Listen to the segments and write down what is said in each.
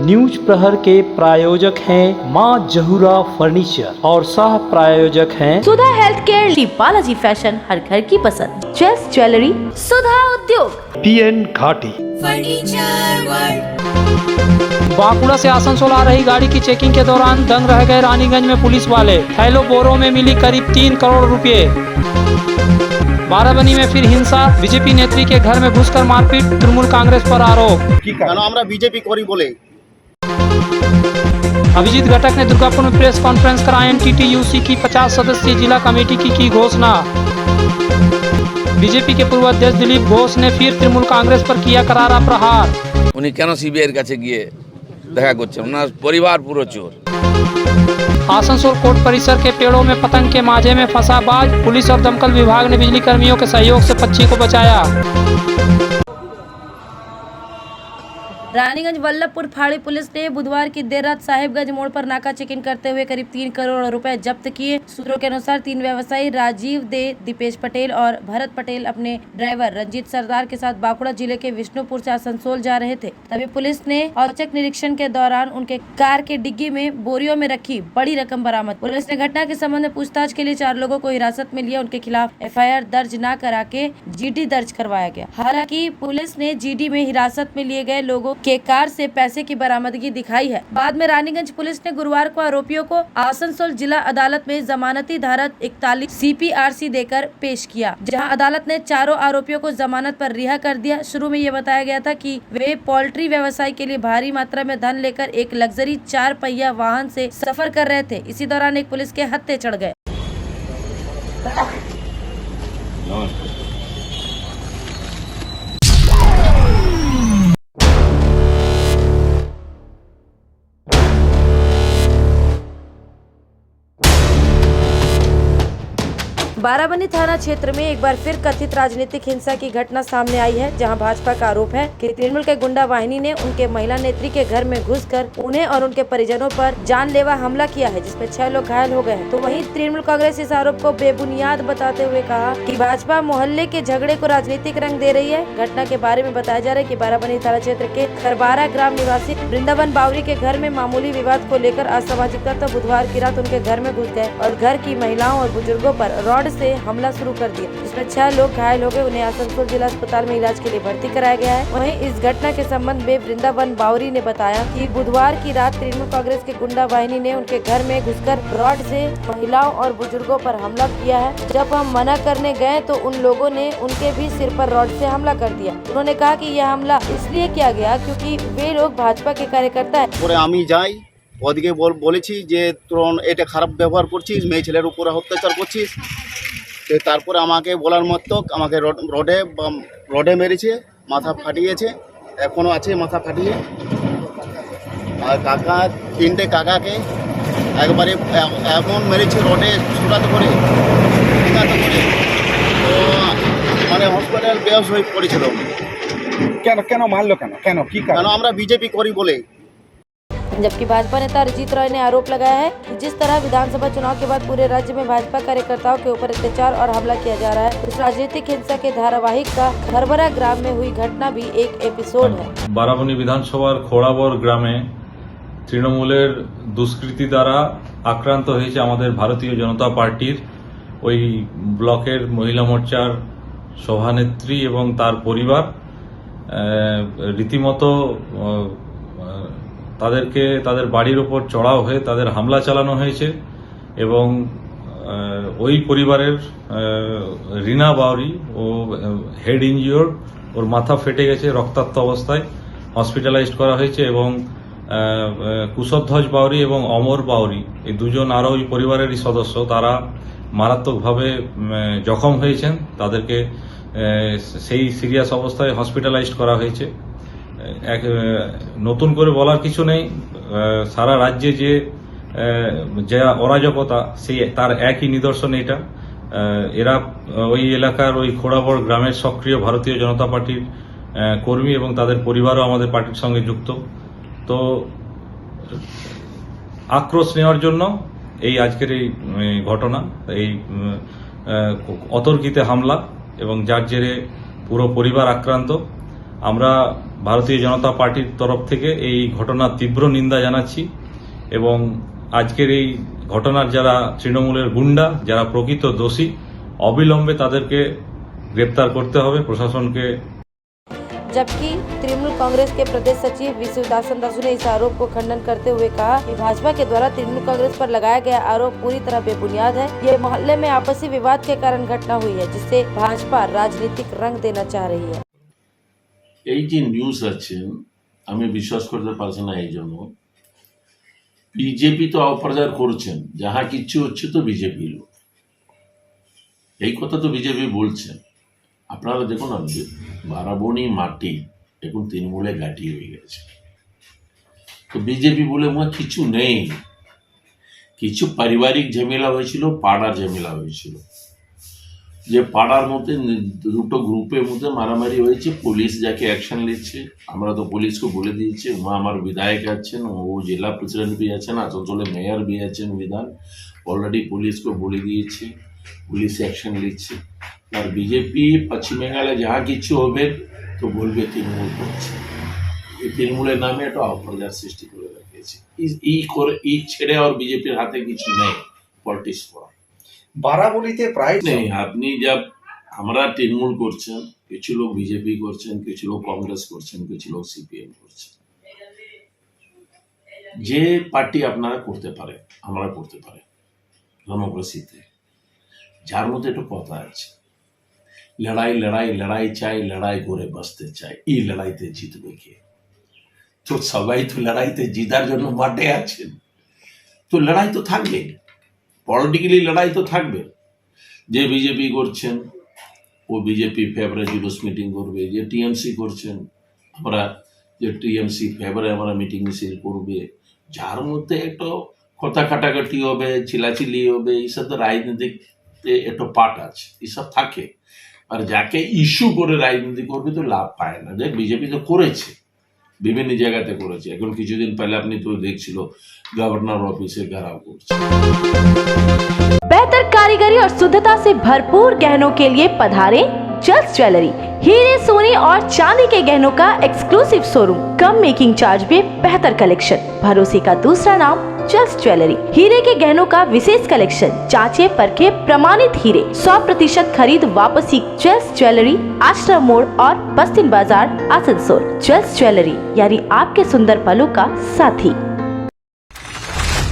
News प्रहर के प्रायोजक हैं मां जहूरा फर्नीचर और सह प्रायोजक हैं Sudha health care, Shri Balaji fashion, हर घर की पसंद, चेस ज्वेलरी, सुधा उद्योग, पीएन घाटी। बांकुड़ा से आसनसोल आ रही गाड़ी की चेकिंग के दौरान दंग रह गए रानीगंज में पुलिस वाले। थैलों बोरों में मिली करीब 3 करोड़ रुपए। बाराबनी में फिर हिंसा, बीजेपी नेत्री के घर में घुसकर मारपीट, तृणमूल कांग्रेस पर आरोप। बीजेपी करी बोले अभिजीत घटक ने दुर्गापुर में प्रेस कॉन्फ्रेंस कर एनटीटीयूसी की 50 सदस्यीय जिला कमेटी की घोषणा। बीजेपी के पूर्व अध्यक्ष दिलीप घोष ने फिर तृणमूल कांग्रेस पर किया करारा प्रहार। उन्हें केन सीबीआई काছে গিয়ে দেখা করছে ওনার পরিবার পুরো চোর। आसनसोल कोर्ट परिसर के पेड़ों में पतंग के माझे में फंसा बाज, पुलिस और दमकल विभाग ने बिजली कर्मियों के सहयोग से पक्षी को बचाया। रानीगंज वल्लभपुर फाड़ी पुलिस ने बुधवार की देर रात साहिबगंज मोड़ पर नाका चेकिंग करते हुए करीब 3 करोड़ रुपए जब्त किए। सूत्रों के अनुसार 3 व्यवसायी राजीव दे, दीपेश पटेल और भरत पटेल अपने ड्राइवर रंजीत सरदार के साथ बांकुड़ा जिले के विष्णुपुर से आसनसोल जा रहे थे। तभी पुलिस ने औचक निरीक्षण के दौरान उनके कार के डिग्गी में बोरियों में रखी बड़ी रकम बरामद। पुलिस ने घटना के संबंध में पूछताछ के लिए 4 लोगों को हिरासत में लिया। उनके खिलाफ एफआईआर दर्ज न करा के जीडी दर्ज करवाया गया। हालांकि पुलिस ने जीडी में हिरासत में लिए गए लोगों के कार से पैसे की बरामदगी दिखाई है। बाद में रानीगंज पुलिस ने गुरुवार को आरोपियों को आसनसोल जिला अदालत में जमानती धारा 41 CPRC देकर पेश किया, जहां अदालत ने चारों आरोपियों को जमानत पर रिहा कर दिया। शुरू में ये बताया गया था कि वे पोल्ट्री व्यवसाय के लिए भारी मात्रा में धन लेकर एक लग्जरी 4 पहिया वाहन से सफर कर रहे थे। इसी दौरान एक पुलिस के हत्थे चढ़ गए। बाराबनी थाना क्षेत्र में एक बार फिर कथित राजनीतिक हिंसा की घटना सामने आई है, जहां भाजपा का आरोप है कि तृणमूल के गुंडा वाहिनी ने उनके महिला नेत्री के घर में घुसकर उन्हें और उनके परिजनों पर जानलेवा हमला किया है, जिसमें 6 लोग घायल हो गए हैं। तो वहीं तृणमूल कांग्रेस इस आरोप को बेबुनियाद बताते हुए कहा कि भाजपा मोहल्ले के झगड़े को राजनीतिक रंग दे रही है। घटना के बारे में बताया जा रहा है कि बाराबनी थाना क्षेत्र के खरबारा ग्राम निवासी वृंदावन बावरी के घर में मामूली विवाद को लेकर असामाजिक तत्व बुधवार की रात उनके घर में घुस गए और घर की महिलाओं और बुजुर्गों पर रॉड से हमला शुरू कर दिया, जिसमें 6 लोग घायल हो गए। उन्हें आसनसोल जिला अस्पताल में इलाज के लिए भर्ती कराया गया है। वहीं इस घटना के संबंध में वृंदावन बावरी ने बताया कि बुधवार की रात तृणमूल कांग्रेस के गुंडा वाहिनी ने उनके घर में घुसकर रॉड से महिलाओं और बुजुर्गों पर हमला किया है। जब हम मना करने गए तो उन लोगों ने उनके भी सिर पर रॉड से हमला कर दिया। उन्होंने कहा कि यह हमला इसलिए किया गया क्योंकि वे लोग भाजपा के कार्यकर्ता है। ওদিকে বলেছি যে তোর এটা খারাপ ব্যবহার করছিস, মেয়ে ছেলের উপরে অত্যাচার করছিস। তারপরে আমাকে বলার মতো আমাকে রডে মেরেছে, মাথা ফাটিয়েছে, এখনও আছে মাথা ফাটিয়ে। আর কাকা 3টে কাকাকে একবারে এমন মেরেছে রডে ছোটাতে করে তো মানে হসপিটাল বেহোশ হয়ে পড়েছিল। কেন মারলো কেন কি কারণ আমরা বিজেপি করি বলে। जबकि भाजपा नेता अरिजीत रॉय ने आरोप लगाया है कि जिस तरह विधानसभा चुनाव के बाद पूरे राज्य में भाजपा कार्यकर्ताओं के ऊपर अत्याचार और हमला किया जा रहा है, उस राजनीतिक हिंसा के धारावाहिक का खरबरा ग्राम में हुई घटना भी एक एपिसोड है। बाराबनी विधानसभार खोड़ाबर ग्रामे तृणमूलेर दुष्कृति द्वारा आक्रांत हয়েছে আমাদের भारतीय जनता पार्टीर ওই ব্লকের মহিলা মোর্চার সভানেত্রী এবং তার পরিবার রীতিমতো তাদেরকে তাদের বাড়ির উপর চড়াও হয়ে তাদের হামলা চালানো হয়েছে এবং ওই পরিবারের রিনা বাউরি ও হেড ইনজিওর্ড, ওর মাথা ফেটে গেছে, রক্তাক্ত অবস্থায় হসপিটালাইজড করা হয়েছে এবং কুশধ্বজ বাউরি এবং অমর বাউরি এই দুজন আরও ওই পরিবারেরই সদস্য, তারা মারাত্মকভাবে জখম হয়েছেন। তাদেরকে সেই সিরিয়াস অবস্থায় হসপিটালাইজড করা হয়েছে। নতুন করে বলার কিছু নেই, সারা রাজ্যে যে অরাজকতা সেই তার একই নিদর্শন এটা। এরা ওই এলাকার ওই খোড়াবড় গ্রামের সক্রিয় ভারতীয় জনতা পার্টির কর্মী এবং তাদের পরিবারও আমাদের পার্টির সঙ্গে যুক্ত। তো আক্রোশ নেওয়ার জন্য এই আজকের এই ঘটনা, এই অতর্কিতে হামলা এবং যার জেরে পুরো পরিবার আক্রান্ত। আমরা ভারতীয় জনতা পার্টির তরফ থেকে এই ঘটনার তীব্র নিন্দা জানাচ্ছি এবং আজকের এই ঘটনার যারা তৃণমূলের গুন্ডা, যারা প্রকৃত দোষী, অবিলম্বে তাদেরকে গ্রেপ্তার করতে হবে। প্রশাসনকে जबकि तृणमूल कांग्रेस के प्रदेश सचिव विशुदासन दासू ने इस आरोप को खंडन करते हुए कहा कि भाजपा के द्वारा तृणमूल कांग्रेस पर लगाया गया आरोप पूरी तरह बेबुनियाद है। ये मोहल्ले में आपसी विवाद के कारण घटना हुई है, जिससे भाजपा राजनीतिक रंग देना चाह रही है। এই যে নিউজ আছে আমি বিশ্বাস করতে পারছি না। এই জন্য বিজেপি তো অপপ্রচার করছেন, যাহা কিচ্ছু হচ্ছে তো বিজেপি লোক, এই কথা তো বিজেপি বলছেন। আপনারা দেখুন না, বারাবণী মাটি এখন তৃণমূলে ঘাঁটি হয়ে গেছে। তো বিজেপি বলে মনে কিছু নেই, কিছু পারিবারিক ঝামেলা হয়েছিল, পাড়ার ঝামেলা হয়েছিল, যে পাড়ার মধ্যে দুটো গ্রুপের মধ্যে মারামারি হয়েছে। পুলিশ যাকে অ্যাকশন নিচ্ছে, আমরা তো পুলিশকে বলে দিয়েছি। আমার বিধায়ক আছেন, ও জেলা প্রেসিডেন্ট भी আছেন, আসানসোলের মেয়র भी আছেন বিধান, অলরেডি পুলিশকে বলে দিয়েছে, পুলিশ অ্যাকশন নিচ্ছে। আর বিজেপি পশ্চিম বেঙ্গলে যাহা কিছু হবে তো বলবে তৃণমূল করছে, এই তৃণমূলের নামে একটা অপপ্রচার সৃষ্টি করে রেখেছে। এই ছেড়ে আর বিজেপির হাতে কিছু নেই পলিটিক্স করা। বারাবণীতে প্রায় নেই। আপনি যা আমরা তৃণমূল করছেন, কিছু লোক বিজেপি করছেন, কিছু লোক কংগ্রেস করছেন, কিছু লোক সিপিএম করছেন। যে পার্টি আপনারা করতে পারে, আমরা করতে পারে ডেমোক্রেসিতে, যার মধ্যে একটু কথা আছে, লড়াই লড়াই লড়াই চাই, লড়াই করে বাঁচতে চাই, এই লড়াইতে জিতবে কে? তো সবাই তো লড়াইতে জিতার জন্য মাঠে আছেন, তো লড়াই তো থাকবে, পলিটিক্যালি লড়াই তো থাকবে। যে বিজেপি করছেন ও বিজেপি ফেভারে জুলুস মিটিং করবে, যে টিএমসি করছেন আমরা যে টিএমসি ফেভারে আমরা মিটিং মিছিল করবে, যার মধ্যে একটু কথা কাটাকাটি হবে, চিলাচিলি হবে, এইসব তো রাজনীতিতে একটু পার্ট আছে, এসব থাকে। আর যাকে ইস্যু করে রাজনীতি করবে তো লাভ পায় না। যে বিজেপি তো করেছে, বিভিন্ন জায়গাতে করেছে। এখন কিছুদিন पहले আপনি তো দেখছিল गवर्नर ऑफिस घेराव করছে। बेहतर कारीगरी और शुद्धता से भरपूर गहनों के लिए पधारें जस्ट ज्वेलरी। हीरे, सोने और चांदी के गहनों का एक्सक्लूसिव शोरूम, कम मेकिंग चार्ज में बेहतर कलेक्शन, भरोसे का दूसरा नाम जस्ट ज्वेलरी। हीरे के गहनों का विशेष कलेक्शन, जांचे परखे प्रमाणित हीरे, 100% खरीद वापसी। जस्ट ज्वेलरी, आश्रम मोड़ और बस्तिन बाजार, आसनसोल। जस्ट ज्वेलरी यानी आपके सुंदर पलों का साथी।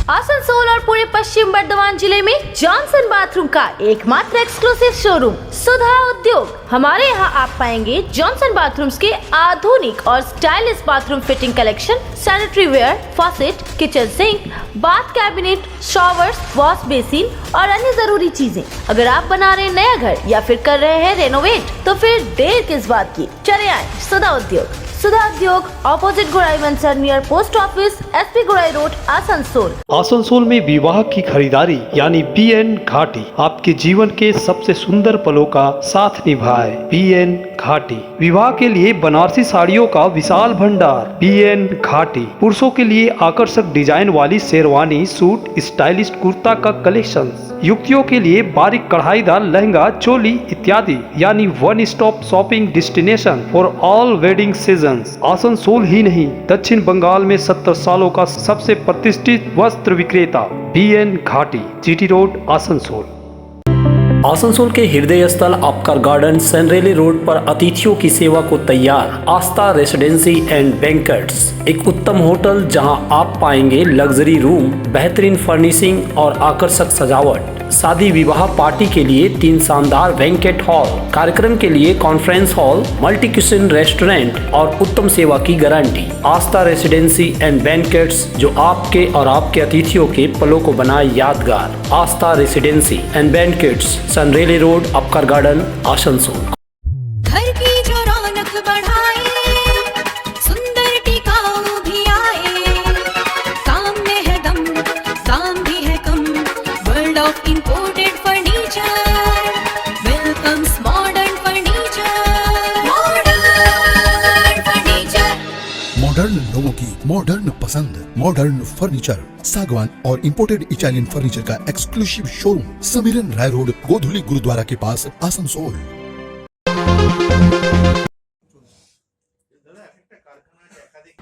आसनसोल और पूरे पश्चिम बर्धमान जिले में जॉनसन बाथरूम का एकमात्र एक्सक्लूसिव शोरूम सुधा उद्योग। हमारे यहाँ आप पाएंगे जॉनसन बाथरूम्स के आधुनिक और stylish bathroom fitting collection, sanitary ware, faucet, kitchen sink, bath cabinet, showers, wash basin और अन्य जरूरी चीजें। अगर आप बना रहे नया घर या फिर कर रहे हैं रेनोवेट, तो फिर देर किस बात की, चले आए सुधा उद्योग। सुधा उद्योग ऑपोजिट गुराई मंसर नियर पोस्ट ऑफिस, एसपी गुराई रोड, आसनसोल। आसनसोल में विवाह की खरीदारी यानी BN घाटी आपके जीवन के सबसे सुंदर पलों का साथ निभाए। BN घाटी विवाह के लिए बनारसी साड़ियों का विशाल भंडार। BN घाटी पुरुषों के लिए आकर्षक डिजाइन वाली शेरवानी, सूट, स्टाइलिश कुर्ता का कलेक्शन, युवतियों के लिए बारीक कढ़ाईदार लहंगा, चोली इत्यादि, यानी one stop shopping destination for all wedding season. Asansol ही नहीं, दक्षिण बंगाल में 70 सालों का सबसे प्रतिष्ठित वस्त्र विक्रेता BN घाटी, GT रोड, आसनसोल। आसनसोल के हृदय स्थल आपकर गार्डन सनरेली रोड पर अतिथियों की सेवा को तैयार आस्था रेसिडेंसी एंड बैंक्वेट्स, एक उत्तम होटल जहां आप पाएंगे लग्जरी रूम, बेहतरीन फर्निशिंग और आकर्षक सजावट। शादी विवाह पार्टी के लिए 3 शानदार बैंकेट हॉल, कार्यक्रम के लिए conference hall, multi kitchen restaurant और उत्तम सेवा की guarantee. Aastha residency and banquets, जो आपके और आपके अतिथियों के पलों को बनाए यादगार। Aastha residency and banquets, Sen Raleigh road, Apcar garden, Asansol. घर की जो रौनक बढ़ाए, सुंदर टिकाऊ भी आए, काम में है दम, दाम भी है कम, world of imported furniture, welcomes modern furniture, modern furniture. Modern लोगों की मॉडर्न पसंद, मॉडर्न फर्नीचर, सागवान और इंपोर्टेड इटालियन फर्नीचर का exclusive showroom, Samiran Rai road, Godhuli gurdwara के पास, आसनसोल।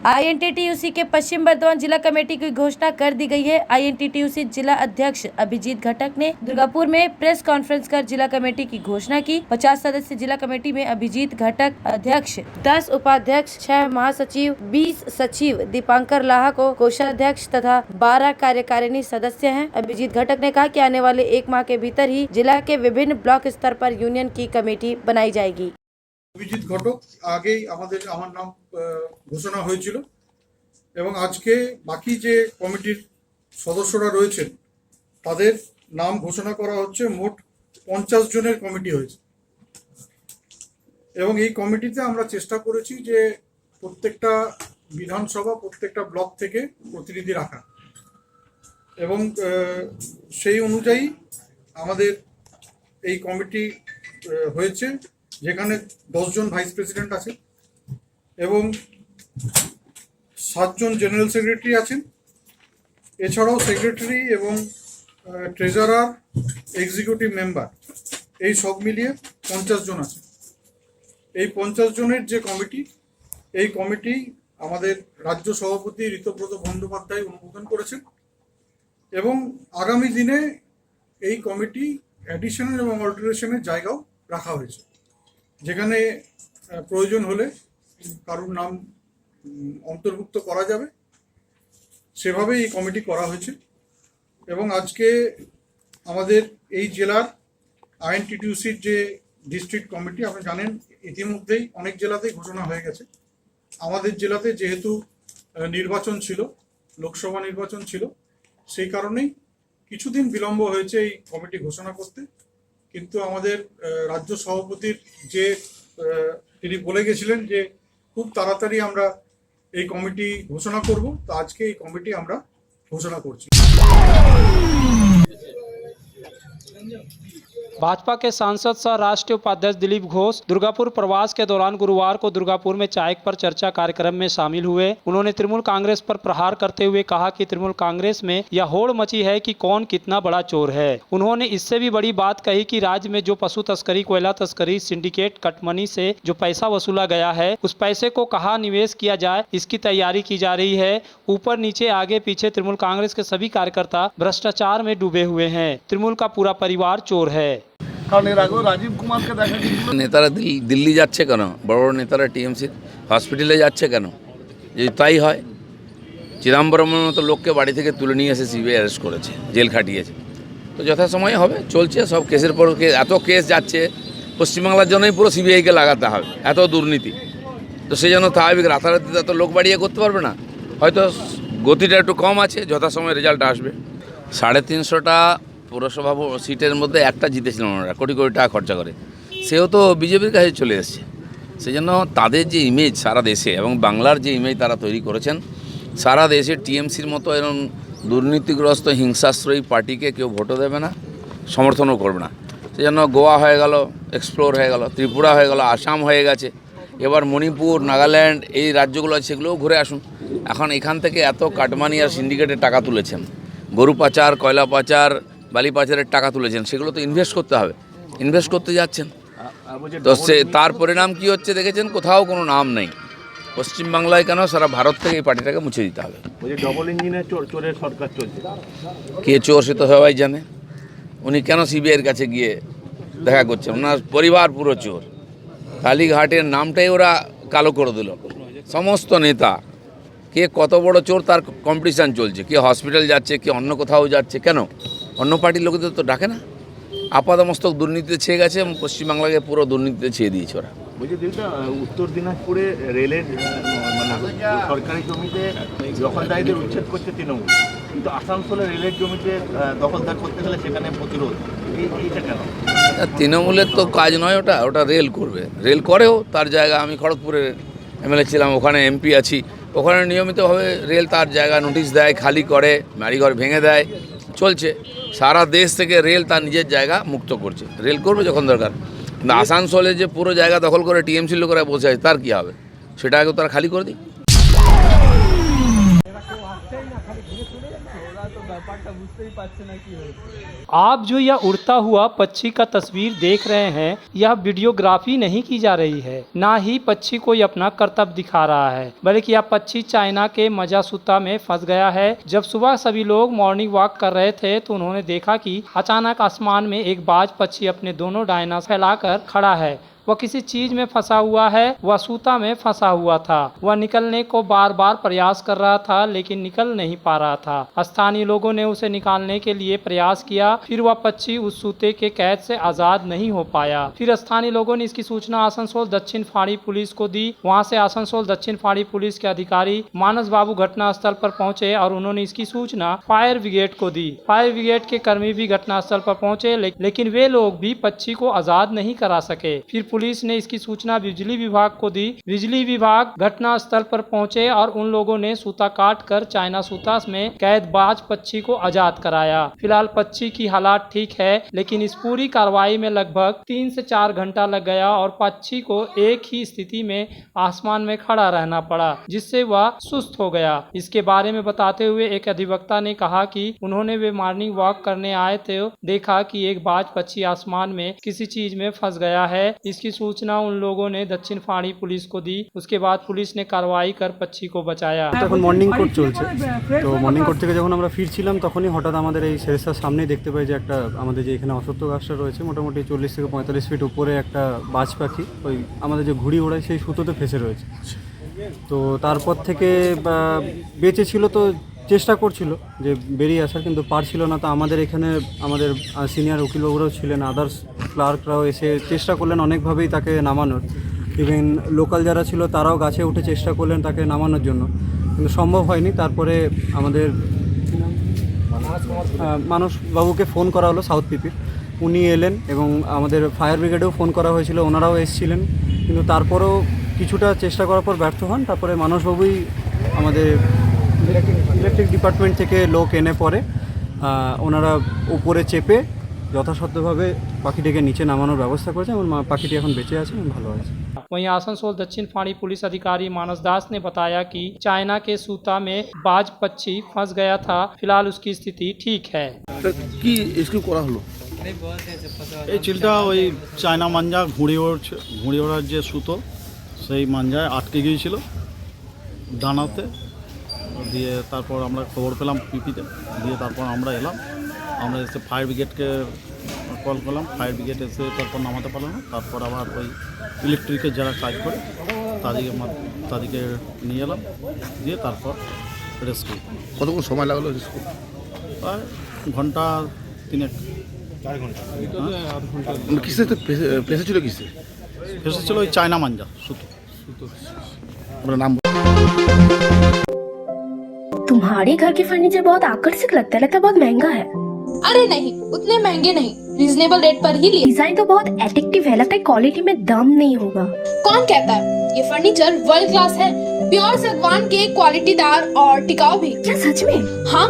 आईएनटीटीयूसी के पश्चिम बर्धमान जिला कमेटी की घोषणा कर दी गई है। आईएनटीटीयूसी जिला अध्यक्ष अभिजीत घटक ने दुर्गापुर में प्रेस कॉन्फ्रेंस कर जिला कमेटी की घोषणा की। 50 सदस्य जिला कमेटी में अभिजीत घटक अध्यक्ष, 10 उपाध्यक्ष, 6 महासचिव, 20 सचिव, दीपांकर लाहा को कोषाध्यक्ष तथा 12 कार्यकारिणी सदस्य हैं। अभिजीत घटक ने कहा कि आने वाले 1 माह के भीतर ही जिला के विभिन्न ब्लॉक स्तर पर यूनियन की कमेटी बनाई जाएगी। অভিজিৎ ঘটক আগেই আমার নাম ঘোষণা হয়েছিল এবং আজকে বাকি যে কমিটির সদস্যরা রয়েছেন তাদের নাম ঘোষণা করা হচ্ছে। মোট 50 জনের কমিটি হয়েছে এবং এই কমিটিতে আমরা চেষ্টা করেছি যে প্রত্যেকটা বিধানসভা, প্রত্যেকটা ব্লক থেকে প্রতিনিধি রাখা এবং সেই অনুযায়ী আমাদের এই কমিটি হয়েছে, যেখানে 10 জন ভাইস প্রেসিডেন্ট আছে এবং 7 জন জেনারেল সেক্রেটারি আছেন। এছাড়াও সেক্রেটারি এবং ট্রেজারার, এক্সিকিউটিভ মেম্বার, এই সব মিলিয়ে 50 জন আছে। এই 50 জনের যে কমিটি, এই কমিটি আমাদের রাজ্য সভাপতি ঋতব্রত বন্দ্যোপাধ্যায় অনুমোদন করেছেন এবং আগামী দিনে এই কমিটি অ্যাডিশনাল এবং অল্টারেশনের জায়গাও রাখা হয়েছে, যেখানে প্রয়োজন হলে কারোর নাম অন্তর্ভুক্ত করা যাবে, সেভাবেই এই কমিটি করা হয়েছে। এবং আজকে আমাদের এই জেলার আইএনটিটিউসির যে ডিস্ট্রিক্ট কমিটি, আপনি জানেন ইতিমধ্যেই অনেক জেলাতেই ঘোষণা হয়ে গেছে। আমাদের জেলাতে যেহেতু নির্বাচন ছিল, লোকসভা নির্বাচন ছিল, সেই কারণেই কিছুদিন বিলম্ব হয়েছে এই কমিটি ঘোষণা করতে। কিন্তু আমাদের রাজ্য সভাপতির যে তিনি বলে গেছিলেন যে খুব তাড়াতাড়ি আমরা এই কমিটি ঘোষণা করব, তো আজকে এই কমিটি আমরা ঘোষণা করছি। भाजपा के सांसद सह राष्ट्रीय उपाध्यक्ष दिलीप घोष दुर्गापुर प्रवास के दौरान गुरुवार को दुर्गापुर में चाय पर चर्चा कार्यक्रम में शामिल हुए। उन्होंने तृणमूल कांग्रेस पर प्रहार करते हुए कहा कि तृणमूल कांग्रेस में यह होड़ मची है कि कौन कितना बड़ा चोर है। उन्होंने इससे भी बड़ी बात कही कि राज्य में जो पशु तस्करी, कोयला तस्करी, सिंडिकेट, कटमनी से जो पैसा वसूला गया है, उस पैसे को कहाँ निवेश किया जाए, इसकी तैयारी की जा रही है। ऊपर नीचे आगे पीछे तृणमूल कांग्रेस के सभी कार्यकर्ता भ्रष्टाचार में डूबे हुए हैं। तृणमूल का पूरा परिवार चोर है। নেতারা দিল্লি যাচ্ছে কেন? বড় বড় নেতারা টিএমসির হসপিটালে যাচ্ছে কেন? যদি তাই হয়, চিদম্বরমের মতো লোককে বাড়ি থেকে তুলে নিয়ে এসে সিবিআই অ্যারেস্ট করেছে, জেল খাটিয়েছে। তো যথাসময়ে হবে, চলছে সব কেসের পর এত কেস যাচ্ছে, পশ্চিমবাংলার জন্যই পুরো সিবিআইকে লাগাতে হবে, এত দুর্নীতি। তো সেই জন্য স্বাভাবিক রাতারাতি এত লোক বাড়িয়ে করতে পারবে না, হয়তো গতিটা একটু কম আছে, যথাসময়ে রেজাল্ট আসবে। 350টা পৌরসভা সিটের মধ্যে একটা জিতেছিলেন ওনারা, কোটি কোটি টাকা খরচা করে। সেও তো বিজেপির কাছে চলে এসছে। সেই জন্য তাদের যে ইমেজ সারা দেশে এবং বাংলার যে ইমেজ তারা তৈরি করেছেন, সারা দেশে টিএমসির মতো এরকম দুর্নীতিগ্রস্ত হিংসাশ্রয়ী পার্টিকে কেউ ভোটও দেবে না, সমর্থনও করবে না। সেই জন্য গোয়া হয়ে গেল, এক্সপ্লোর হয়ে গেল, ত্রিপুরা হয়ে গেল, আসাম হয়ে গেছে, এবার মণিপুর, নাগাল্যান্ড, এই রাজ্যগুলো আছে, সেগুলোও ঘুরে আসুন। এখন এখান থেকে এত কাটমানি আর সিন্ডিকেটের টাকা তুলেছেন, গরু পাচার, কয়লা পাচার, বালি পাচারের টাকা তুলেছেন, সেগুলো তো ইনভেস্ট করতে হবে, ইনভেস্ট করতে যাচ্ছেন। তো সে তার পরিণাম কী হচ্ছে দেখেছেন, কোথাও কোনো নাম নেই। পশ্চিমবাংলায় কেন, সারা ভারত থেকে এই পার্টিটাকে মুছে দিতে হবে। ডবল ইঞ্জিনের চোরের সরকার চলছে। কে চোর সে তো সবাই জানে। উনি কেন সিবিআইয়ের কাছে গিয়ে দেখা করছেন? ওনার পরিবার পুরো চোর। কালীঘাটের নামটাই ওরা কালো করে দিল। সমস্ত নেতা কে কত বড় চোর তার কম্পিটিশান চলছে, কে হসপিটাল যাচ্ছে, কে অন্য কোথাও যাচ্ছে। কেন? অন্য পার্টির লোকেদের তো ডাকে না। আপাদমস্তক দুর্নীতিতে ছেয়ে গেছে এবং পশ্চিমবাংলাকে পুরো দুর্নীতিতে ছেয়ে দিয়েছে ওরা। বলছি দিদিটা, উত্তর দিনাজপুরে রেলের সরকারি জমিতে দখলদারীদের উচ্ছেদ করছে তৃণমূল, কিন্তু আসানসোলে রেলের জমিতে দখলদার করতে গেলে সেখানে প্রতিরোধ, এইটা কেন? তৃণমূলের তো কাজ নয় ওটা, ওটা রেল করবে, রেল করেও। তার জায়গা, আমি খড়গপুরের এমএলএ ছিলাম, ওখানে এমপি আছি, ওখানে নিয়মিতভাবে রেল তার জায়গা নোটিশ দেয়, খালি করে, বাড়িঘর ভেঙে দেয়, চলছে। সারা দেশ থেকে রেল তার নিজের জায়গা মুক্ত করছে, রেল করবে যখন দরকার। কিন্তু আসানসোলে যে পুরো জায়গা দখল করে টিএমসি লোকেরা বসে আছে, তার কী হবে? সেটা আগে তারা খালি করে দিই। आप जो यह उड़ता हुआ पक्षी का तस्वीर देख रहे हैं, यह वीडियोग्राफी नहीं की जा रही है, ना ही पक्षी कोई अपना कर्तव्य दिखा रहा है, बल्कि यह पक्षी चाइना के मजासुता में फंस गया है। जब सुबह सभी लोग मॉर्निंग वॉक कर रहे थे तो उन्होंने देखा कि अचानक आसमान में एक बाज पक्षी अपने दोनों डायना फैलाकर खड़ा है। वह किसी चीज में फंसा हुआ है, वह सूता में फंसा हुआ था। वह निकलने को बार बार प्रयास कर रहा था लेकिन निकल नहीं पा रहा था। स्थानीय लोगों ने उसे निकालने के लिए प्रयास किया, फिर वह पक्षी उस सूते के कैद से आजाद नहीं हो पाया। फिर स्थानीय लोगों ने इसकी सूचना आसनसोल दक्षिण फाड़ी पुलिस को दी। वहां से आसनसोल दक्षिण फाड़ी पुलिस के अधिकारी मानस बाबू घटना स्थल पर पहुंचे और उन्होंने इसकी सूचना फायर ब्रिगेड को दी। फायर ब्रिगेड के कर्मी भी घटना स्थल पर पहुंचे लेकिन वे लोग भी पक्षी को आजाद नहीं करा सके। फिर पुलिस ने इसकी सूचना बिजली विभाग को दी। बिजली विभाग घटना स्थल पर पहुंचे और उन लोगों ने सूता काट कर चाइना सूता में कैद बाज पक्षी को आजाद कराया। फिलहाल पक्षी की हालत ठीक है, लेकिन इस पूरी कार्रवाई में लगभग 3 से 4 घंटा लग गया और पक्षी को एक ही स्थिति में आसमान में खड़ा रहना पड़ा, जिससे वह सुस्त हो गया। इसके बारे में बताते हुए एक अधिवक्ता ने कहा कि उन्होंने वे मॉर्निंग वॉक करने आए थे, देखा कि एक बाज पक्षी आसमान में किसी चीज में फंस गया है। इसकी सूचना उन लोगों ने दक्षिण फाड़ी पुलिस को दी। उसके बाद पुलिस ने कार्रवाई कर पक्षी को बचाया। তখন মর্নিং কোর্ট চলছে, তো মর্নিং কোর্ট থেকে যখন আমরা ফিরছিলাম তখনই হঠাৎ আমাদের এই সেরেস্তার সামনেই দেখতে পাই যে একটা আমাদের যে এখানে অশ্বত্থ গাছটা রয়েছে মোটামুটি 40 থেকে 45 ফিট উপরে একটা বাজ পাখি ওই আমাদের যে ঘুড়ি ওড়ায় সেই সুতোতে ফেসে রয়েছে। তো তারপর থেকে বেঁচে ছিল তো চেষ্টা করছিল যে বেরিয়ে আসার, কিন্তু পারছিল না। তো আমাদের এখানে আমাদের সিনিয়র উকিলবাবুরাও ছিলেন, আদার্স ক্লার্করাও এসে চেষ্টা করলেন অনেকভাবেই তাকে নামানোর। ইভেন লোকাল যারা ছিল তারাও গাছে উঠে চেষ্টা করলেন তাকে নামানোর জন্য, কিন্তু সম্ভব হয়নি। তারপরে আমাদের মানস বাবুকে ফোন করা হলো সাউথ পিপির, উনি এলেন এবং আমাদের ফায়ার ব্রিগেডেও ফোন করা হয়েছিল, ওনারাও এসেছিলেন, কিন্তু তারপরেও কিছুটা চেষ্টা করার পর ব্যর্থ হন। তারপরে মানসবাবুই আমাদের ইলেকট্রিক ডিপার্টমেন্ট থেকে লোক এনে পরে ওনারা উপরে চেপে যথাসাধ্যভাবে পাখিটিকে নিচে নামানোর ব্যবস্থা করেছে এবং পাখিটি এখন বেঁচে আছে এবং ভালো আছে। वहीं आसनसोल दक्षिण फाड़ी पुलिस अधिकारी मानस दास ने बताया कि चाइना के सूता में बाज पक्षी फंस गया था, फिलहाल उसकी स्थिति ठीक है। এই চিলটা ওই চায়না মাঞ্জা ঘুড়ি ওড়ার যে সুতো সেই মাঞ্জায় আটকে গিয়েছিল ডানাতে, দিয়ে তারপর আমরা খবর পেলাম পিপিতে, দিয়ে তারপর আমরা এলাম। আমরা এসে ফায়ার ব্রিগেডকে কল করলাম, ফায়ার ব্রিগেড এসে তারপর নামাতে পারলো না। তারপর আবার ওই ইলেকট্রিকের যারা কাজ করে তাদেরকে নিয়ে এলাম, দিয়ে তারপর রেস্কিউ। কতক্ষণ সময় লাগলো রেস্কিউ? প্রায় ঘন্টা 3 4 ঘন্টা। কিসে ফেসেছিল? কিসে ফেসেছিল? ওই চায়না মাঞ্জা সুতো। আপনার নাম? तुम्हारे घर के फर्नीचर बहुत आकर्षक लगता है बहुत महंगा है। अरे नहीं, उतने महंगे नहीं, रीजनेबल रेट पर ही लिए। डिजाइन तो बहुत एट्रैक्टिव है, लगता है क्वालिटी में दम नहीं होगा। कौन कहता है? ये फर्नीचर वर्ल्ड क्लास है, प्योर सागवान के, क्वालिटीदार और टिकाऊ भी। क्या सच में? हाँ,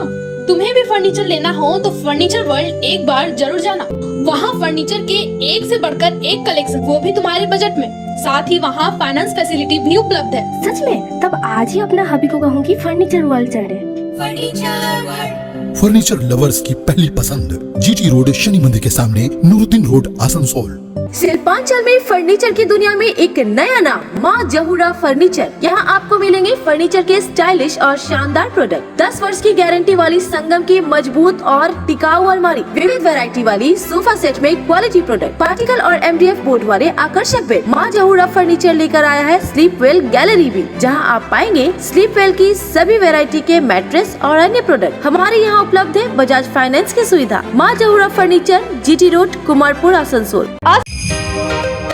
तुम्हें भी फर्नीचर लेना हो तो फर्नीचर वर्ल्ड एक बार जरूर जाना। वहाँ फर्नीचर के एक से बढ़कर एक कलेक्शन, वो भी तुम्हारे बजट में। साथ ही वहाँ फाइनेंस फैसिलिटी भी उपलब्ध है। सच में? तब आज ही अपना हबी को कहूँगी फर्नीचर वर्ल्ड चढ़े। फर्नीचर लवर्स की पहली पसंद, जीटी रोड शनि मंदिर के सामने, नूरुद्दीन रोड, आसनसोल। शिल्पांचल में फर्नीचर की दुनिया में एक नया नाम, माँ जहूरा फर्नीचर। यहाँ आपको मिलेंगे फर्नीचर के स्टाइलिश और शानदार प्रोडक्ट। 10 वर्ष की गारंटी वाली संगम की मजबूत और टिकाऊ अलमारी, विविध वैरायटी वाली सोफा सेट में क्वालिटी प्रोडक्ट, पार्टिकल और MDF बोर्ड वाले आकर्षक बेड। माँ जहूरा फर्नीचर लेकर आया है स्लीप वेल गैलरी भी, जहाँ आप पाएंगे स्लीप वेल की सभी वैरायटी के मैट्रेस और अन्य प्रोडक्ट। हमारे यहाँ उपलब्ध है बजाज फाइनेंस की सुविधा। माँ Jahura furniture, GT road, Kumarpur, Asansol.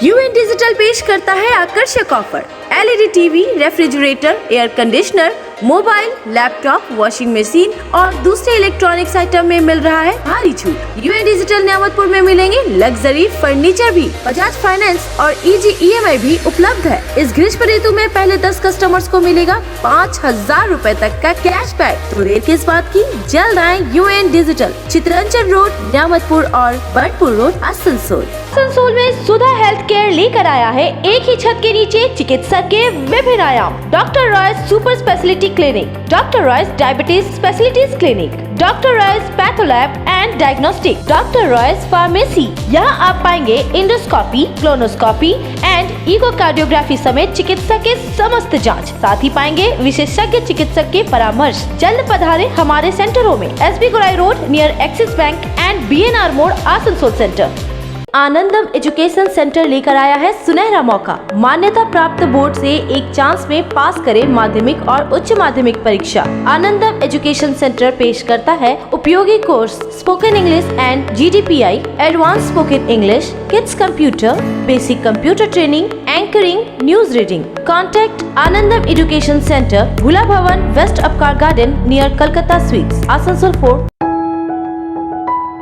UN digital पेश करता है आकर्षक offer. LED TV, refrigerator, air conditioner, mobile, laptop, washing machine और दूसरे इलेक्ट्रॉनिक्स आइटम में मिल रहा है भारी छूट। UN डिजिटल न्यामतपुर में मिलेंगे लग्जरी फर्नीचर भी। बजाज फाइनेंस और EG EMI भी उपलब्ध है। इस ग्रीष्म ऋतु में पहले 10 कस्टमर्स को मिलेगा 5000 रुपए तक का कैशबैक। तो देर किस बात की, जल्द आए UN डिजिटल, चित्रंचन रोड, न्यामतपुर और बर्डपुर रोड, आसनसोल। आसनसोल में सुधा हेल्थ केयर लेकर आया है एक ही छत के नीचे चिकित्सक के विभिन्न आयाम। Doctor Roy super speciality Clinic, Dr. Roy's Diabetes Specialties Clinic, Dr. Roy's Patholab and Diagnostic, Dr. Roy's Pharmacy। यहाँ आप पाएंगे इंडोस्कोपी, क्लोनोस्कोपी एंड इकोकार्डियोग्राफी समेत चिकित्सा के समस्त जांच। साथ ही पाएंगे विशेषज्ञ चिकित्सक के परामर्श। जल्द पधारे हमारे सेंटरों में SB Gorai road near axis bank and BNR मोड़ आसनसोल सेंटर। आनंदम एजुकेशन सेंटर लेकर आया है सुनहरा मौका। मान्यता प्राप्त बोर्ड से एक चांस में पास करें माध्यमिक और उच्च माध्यमिक परीक्षा। आनंदम एजुकेशन सेंटर पेश करता है उपयोगी course spoken English and GDPI, advance spoken English, kids computer, basic computer training, anchoring, news reading. Contact Anandam education centre, Bhula Bhavan, west Apcar garden near Calcutta sweets, Asansol 4।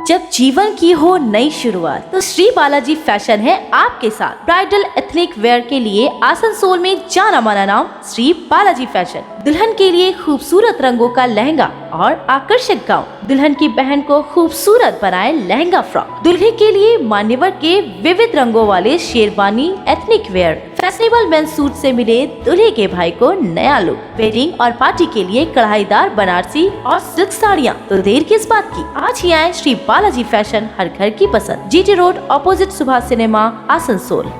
जब जीवन की हो नई शुरुआत तो श्री बालाजी फैशन है आपके साथ। ब्राइडल एथनिक वेयर के लिए आसनसोल में जाना माना नाम श्री बालाजी फैशन। दुल्हन के लिए खूबसूरत रंगों का लहंगा और आकर्षक गाउन, दुल्हन की बहन को खूबसूरत बनाए लहंगा फ्रॉक, दुल्हे के लिए मान्यवर के विविध रंगों वाले sherwani ethnic wear, fashionable men's suit से मिले दूल्हे के भाई को नया लुक, वेडिंग और पार्टी के लिए कढ़ाईदार बनारसी और सिल्क साड़ियाँ। तो देर किस बात की, आज ही आए श्री बालाजी फैशन, हर घर की पसंद। GT road opposite Subhash cinema, Asansol.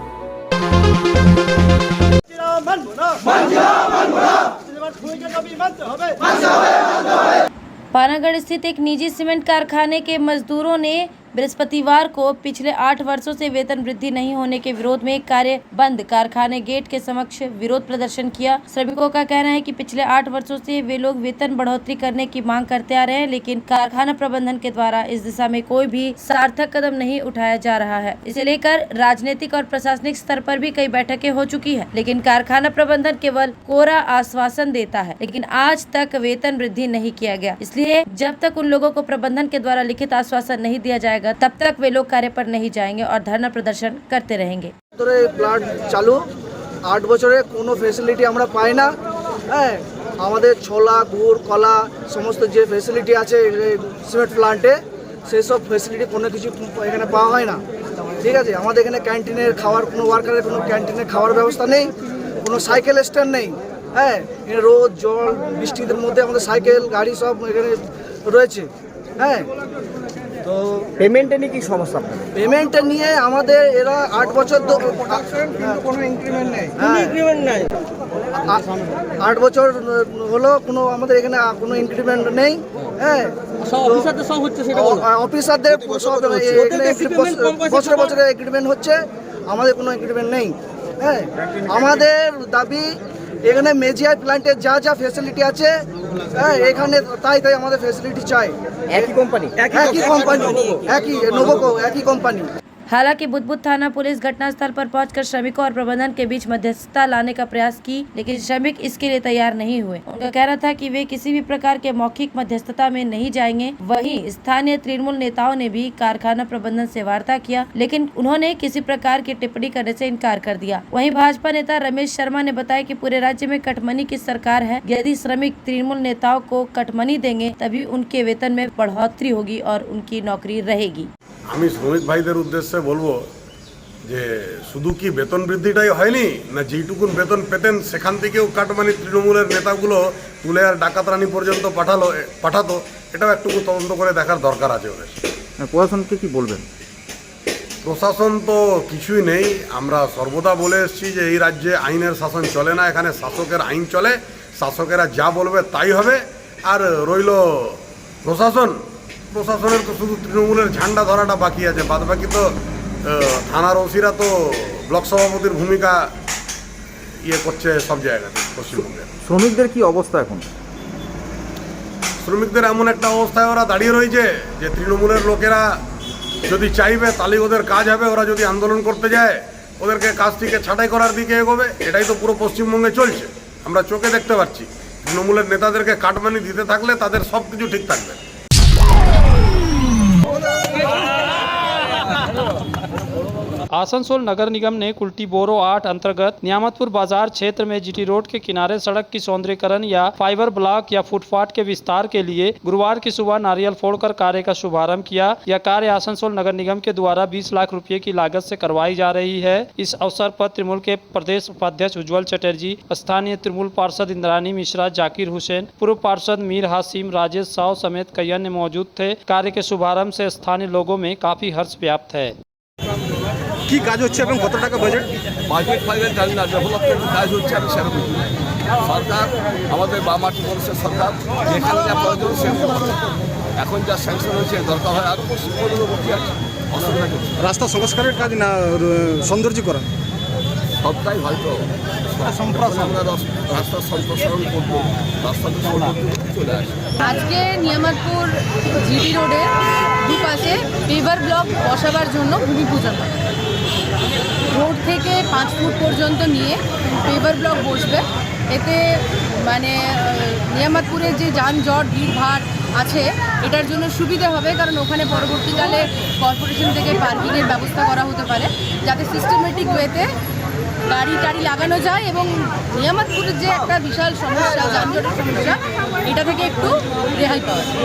Panagarh स्थित एक निजी सीमेंट कारखाने के मजदूरों ने बृहस्पतिवार को पिछले 8 वर्षों से वेतन वृद्धि नहीं होने के विरोध में कार्य बंद कारखाने गेट के समक्ष विरोध प्रदर्शन किया। श्रमिकों का कहना है कि पिछले 8 वर्षों से वे लोग वेतन बढ़ोतरी करने की मांग करते आ रहे हैं, लेकिन कारखाना प्रबंधन के द्वारा इस दिशा में कोई भी सार्थक कदम नहीं उठाया जा रहा है। इसे लेकर राजनीतिक और प्रशासनिक स्तर पर भी कई बैठकें हो चुकी है, लेकिन कारखाना प्रबंधन केवल कोरा आश्वासन देता है, लेकिन आज तक वेतन वृद्धि नहीं किया गया। इसलिए जब तक उन लोगों को प्रबंधन के द्वारा लिखित आश्वासन नहीं दिया जाएगा, तब तक वे लोग कार्य पर नहीं जाएंगे और धरना प्रदर्शन करते रहेंगे। প্লান্ট চালু 8 বছরে কোনো ফ্যাসিলিটি আমরা পাই না। হ্যাঁ, আমাদের ছোলা, গুড়, কলা সমস্ত যে ফ্যাসিলিটি আছে সিমেন্ট প্লান্টে, সেই সব ফ্যাসিলিটি কোনো কিছু এখানে পাওয়া হয় না। ঠিক আছে, আমাদের এখানে ক্যান্টিনের খাওয়ার কোনো ওয়ার্কারের কোনো ক্যান্টিনের খাওয়ার ব্যবস্থা নেই, কোনো সাইকেল স্ট্যান্ড নেই। হ্যাঁ, এখানে রোদ জল বৃষ্টিদের মধ্যে আমাদের সাইকেল গাড়ি সব এখানে রয়েছে। হ্যাঁ, তো পেমেন্টে নিয়ে কি সমস্যা? পেমেন্টে নিয়ে আমাদের এরা 8 বছর কোনো ইনক্রিমেন্ট নেই। 8 বছর হলো কোনো আমাদের এখানে কোনো ইনক্রিমেন্ট নেই। হ্যাঁ, অফিসারদের সব হচ্ছে, সেটা অফিসারদের সব বছরে বছরে এগ্রিমেন্ট হচ্ছে, আমাদের কোনো এগ্রিমেন্ট নেই। হ্যাঁ, আমাদের দাবি এখানে মেজিয়া প্ল্যান্টে যা যা ফ্যাসিলিটি আছে, হ্যাঁ, এখানে তাই আমাদের ফ্যাসিলিটি চাই। একই কোম্পানি নোভোকো একই কোম্পানি। हालांकि बुदबुद थाना पुलिस घटनास्थल पर पहुंचकर श्रमिकों और प्रबंधन के बीच मध्यस्थता लाने का प्रयास की, लेकिन श्रमिक इसके लिए तैयार नहीं हुए। उनका कहना था कि वे किसी भी प्रकार के मौखिक मध्यस्थता में नहीं जाएंगे। वहीं स्थानीय तृणमूल नेताओं ने भी कारखाना प्रबंधन से वार्ता किया, लेकिन उन्होंने किसी प्रकार की टिप्पणी करने से इनकार कर दिया। वहीं भाजपा नेता रमेश शर्मा ने बताया कि पूरे राज्य में कटमनी की सरकार है। यदि श्रमिक तृणमूल नेताओं को कटमनी देंगे तभी उनके वेतन में बढ़ोतरी होगी और उनकी नौकरी रहेगी। আমি শ্রমিক ভাইদের উদ্দেশ্যে বলবো যে শুধু কি বেতন বৃদ্ধিটাই হয়নি, না যেটুকুন বেতন পেতেন সেখান থেকেও কাটমানি তৃণমূলের নেতাগুলো তুলে আর ডাকাতরানি পর্যন্ত পাঠাতো, এটাও একটু তদন্ত করে দেখার দরকার আছে ওদের। প্রশাসনকে কি বলবেন? প্রশাসন তো কিছুই নেই। আমরা সর্বদা বলে এসেছি যে এই রাজ্যে আইনের শাসন চলে না, এখানে শাসকের আইন চলে, শাসকেরা যা বলবে তাই হবে। আর রইল প্রশাসনের তো শুধু তৃণমূলের ঝান্ডা ধরাটা বাকি আছে, বাদ বাকি তো থানার ওসিরা তো ব্লক সভাপতির ভূমিকা করছে সব জায়গাতে পশ্চিমবঙ্গে। শ্রমিকদের কি অবস্থা এখন? শ্রমিকদের এমন একটা অবস্থায় ওরা দাঁড়িয়ে রয়েছে যে তৃণমূলের লোকেরা যদি চাইবে তাহলে ওদের কাজ হবে, ওরা যদি আন্দোলন করতে যায় ওদেরকে কাজ থেকে ছাঁটাই করার দিকে এগোবে। এটাই তো পুরো পশ্চিমবঙ্গে চলছে, আমরা চোখে দেখতে পাচ্ছি। তৃণমূলের নেতাদেরকে কাটমানি দিতে থাকলে তাদের সব কিছু ঠিক থাকবে। आसनसोल नगर निगम ने कुल्टी बोरो 8 अंतर्गत नियामतपुर बाजार क्षेत्र में जीटी रोड के किनारे सड़क की सौंदर्यीकरण या फाइबर ब्लॉक या फुटपाथ के विस्तार के लिए गुरुवार की सुबह नारियल फोड़कर कार्य का शुभारंभ किया। यह कार्य आसनसोल नगर निगम के द्वारा 20 लाख रुपए की लागत से करवाई जा रही है। इस अवसर पर तृणमूल के प्रदेश उपाध्यक्ष उज्जवल चटर्जी, स्थानीय तृणमूल पार्षद इंद्रानी मिश्रा, जाकिर हुसैन, पूर्व पार्षद मीर हासिम, राजेश साव समेत कई अन्य मौजूद थे। कार्य के शुभारंभ से स्थानीय लोगों में काफी हर्ष व्याप्त है। কি কাজ হচ্ছে এবং কত টাকা budget? Market fibre terminal development কাজ হচ্ছে, আমি সেটা বুঝি। সরকার আমাদের বামাটি মানুষের সরকার যেখানে যা প্রয়োজন সেখানে এখন যা স্যাংশন হয়েছে দরকার হয় আরও পশ্চিমবঙ্গবর্তী আছে, অসুবিধা কিছু। রাস্তা সংস্কারের কাজ না সৌন্দর্যীকরণ? সবটাই হয়তো আমরা রাস্তার সম্প্রসারণ করবো, রাস্তাতে সৌন্দর্য চলে আসে। আজকে নিয়ামতপুর জিটি রোডে দুপাশে পেভার ব্লক বসাবার জন্য ভূমি পূজন হয়। রোড থেকে 5 ফুট পর্যন্ত নিয়ে পেভার ব্লক বসবে। এতে মানে নিয়ামতপুরের যে যানজট ভিড়ভাড় আছে এটার জন্য সুবিধা হবে, কারণ ওখানে পরবর্তীকালে কর্পোরেশন থেকে পার্কিংয়ের ব্যবস্থা করা হতে পারে, যাতে সিস্টেমেটিক ওয়েতে গাড়ি টাড়ি লাগানো যায় এবং নিয়ামতপুরের যে একটা বিশাল সমস্যা, যানজটের সমস্যা, এটা থেকে একটু রেহাই পাওয়া যায়।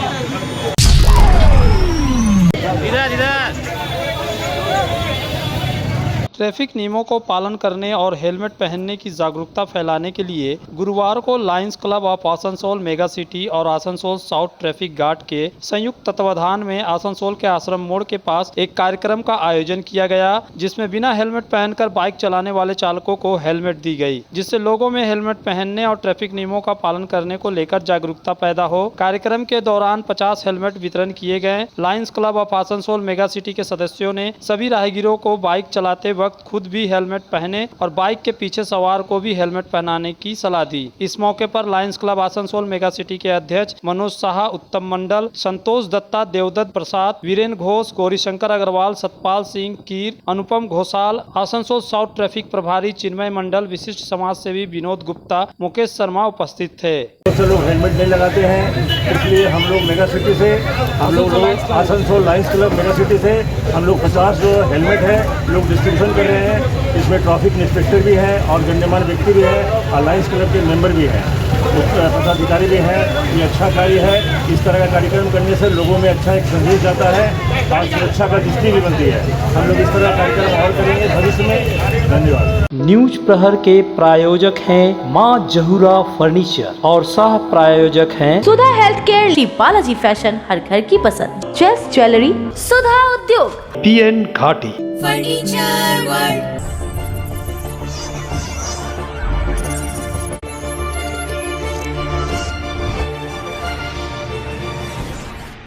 ट्रैफिक नियमों को पालन करने और हेलमेट पहनने की जागरूकता फैलाने के लिए गुरुवार को Lions club of Asansol mega city और आसनसोल साउथ ट्रैफिक गार्ड के संयुक्त तत्वाधान में आसनसोल के आश्रम मोड़ के पास एक कार्यक्रम का आयोजन किया गया, जिसमें बिना हेलमेट पहनकर बाइक चलाने वाले चालकों को हेलमेट दी गई, जिससे लोगों में हेलमेट पहनने और ट्रैफिक नियमों का पालन करने को लेकर जागरूकता पैदा हो। कार्यक्रम के दौरान 50 हेलमेट वितरण किए गए। Lions club of Asansol mega city के सदस्यों ने सभी राहगीरों को बाइक चलाते वक्त खुद भी हेलमेट पहने और बाइक के पीछे सवार को भी हेलमेट पहनाने की सलाह दी। इस मौके पर Lions club Asansol mega city के अध्यक्ष मनोज साहा, उत्तम मंडल, संतोष दत्ता, देवदत्त प्रसाद, वीरेंद्र घोष, गौरीशंकर अग्रवाल, सतपाल सिंह कीर, अनुपम घोषाल, आसनसोल साउथ ट्रैफिक प्रभारी चिन्मय मंडल, विशिष्ट समाज सेवी विनोद गुप्ता, मुकेश शर्मा उपस्थित थे। लोग हेलमेट नहीं लगाते हैं, इसलिए हम लोग मेगा सिटी से हम लोग Asansol Lions club mega city से हम लोग 50 जो हेलमेट है लोग डिस्ट्रीब्यूशन कर रहे हैं। इसमें ट्रैफिक इंस्पेक्टर भी है और गण्यमान्य व्यक्ति भी है और लायंस क्लब के मेंबर भी हैं, पदाधिकारी भी हैं। ये अच्छा कार्य है। इस तरह का कार्यक्रम करने से लोगों में अच्छा एक संदेश जाता है और सुरक्षा का दृष्टि भी बनती है। हम लोग इस तरह का कार्यक्रम और करेंगे भविष्य में। धन्यवाद। न्यूज प्रहर के प्रायोजक हैं माँ जहूरा फर्नीचर और सह प्रायोजक हैं Sudha health care, Balaji fashion, हर घर की पसंद, चेस ज्वेलरी, सुधा उद्योग, PN घाटी फर्नीचर वर्ल्ड।